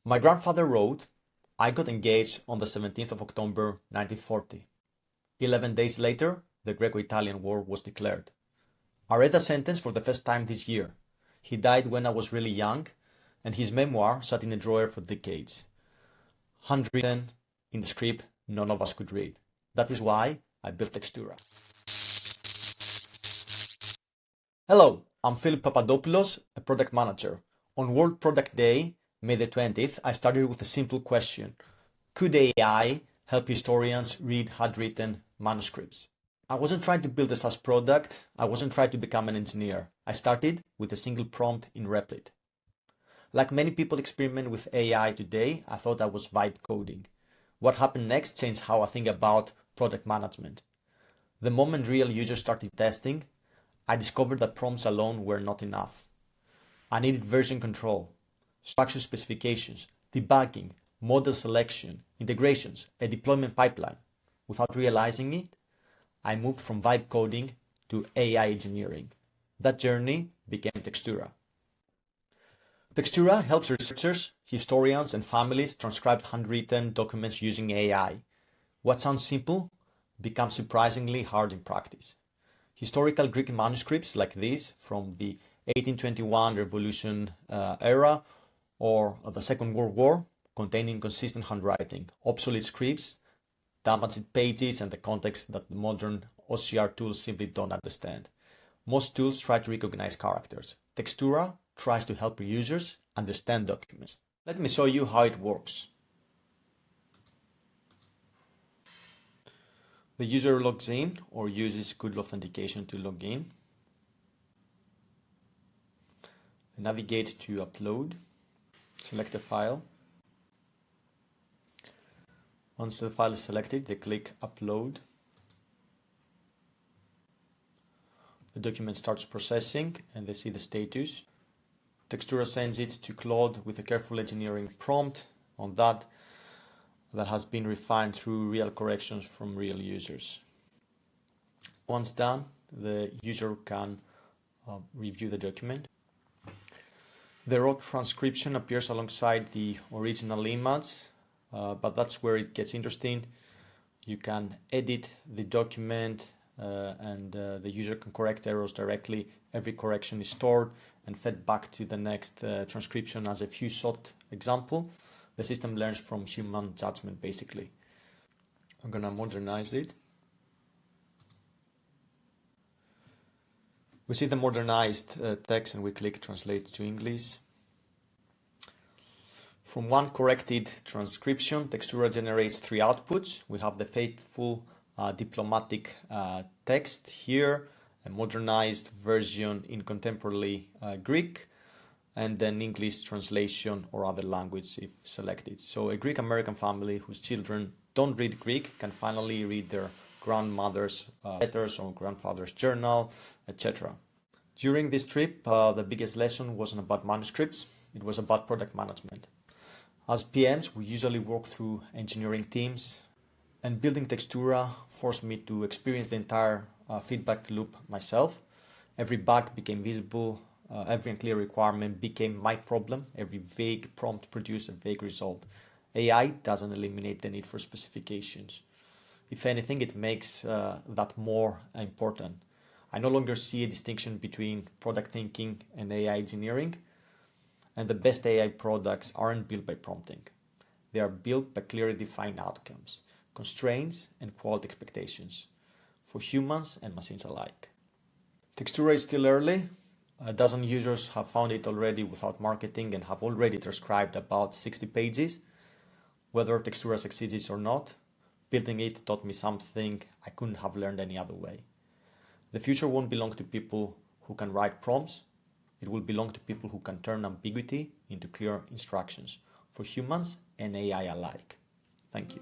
My grandfather wrote, "I got engaged on the 17th of October 1940. 11 days later, the Greco-Italian War was declared. I read the sentence for the first time this year. He died when I was really young, and his memoir sat in a drawer for decades. Handwritten, in the script none of us could read. That is why I built Textura." Hello, I'm Philip Papadopoulos, a product manager. On World Product Day, May the 20th, I started with a simple question. Could AI help historians read handwritten manuscripts? I wasn't trying to build a SaaS product. I wasn't trying to become an engineer. I started with a single prompt in Replit. Like many people experiment with AI today, I thought I was vibe coding. What happened next changed how I think about product management. The moment real users started testing, I discovered that prompts alone were not enough. I needed version control, structure specifications, debugging, model selection, integrations, a deployment pipeline. Without realizing it, I moved from vibe coding to AI engineering. That journey became Textura. Textura helps researchers, historians, and families transcribe handwritten documents using AI. What sounds simple becomes surprisingly hard in practice. Historical Greek manuscripts like this from the 1821 Revolution era or the Second World War contain inconsistent handwriting, obsolete scripts, damaged pages, and the context that the modern OCR tools simply don't understand. Most tools try to recognize characters. Textura tries to help users understand documents. Let me show you how it works. The user logs in or uses good authentication to log in. Navigate to upload. Select a file. Once the file is selected, they click upload. The document starts processing and they see the status. Textura sends it to Claude with a careful engineering prompt on that has been refined through real corrections from real users. Once done, the user can review the document. The raw transcription appears alongside the original image, but that's where it gets interesting. You can edit the document and the user can correct errors directly. Every correction is stored and fed back to the next transcription as a few-shot example. The system learns from human judgment, basically. I'm going to modernize it. We see the modernized text and we click Translate to English. From one corrected transcription, Textura generates three outputs. We have the faithful diplomatic text here, a modernized version in contemporary Greek, and an English translation or other language if selected. So a Greek-American family whose children don't read Greek can finally read their grandmother's letters or grandfather's journal, etc. During this trip, the biggest lesson wasn't about manuscripts, it was about product management. As PMs, we usually work through engineering teams, and building Textura forced me to experience the entire feedback loop myself. Every bug became visible, every unclear requirement became my problem, every vague prompt produced a vague result. AI doesn't eliminate the need for specifications. If anything, it makes that more important. I no longer see a distinction between product thinking and AI engineering, and the best AI products aren't built by prompting. They are built by clearly defined outcomes, constraints, and quality expectations for humans and machines alike. Textura is still early. A dozen users have found it already without marketing and have already transcribed about 60 pages. Whether Textura succeeds or not, building it taught me something I couldn't have learned any other way. The future won't belong to people who can write prompts. It will belong to people who can turn ambiguity into clear instructions for humans and AI alike. Thank you.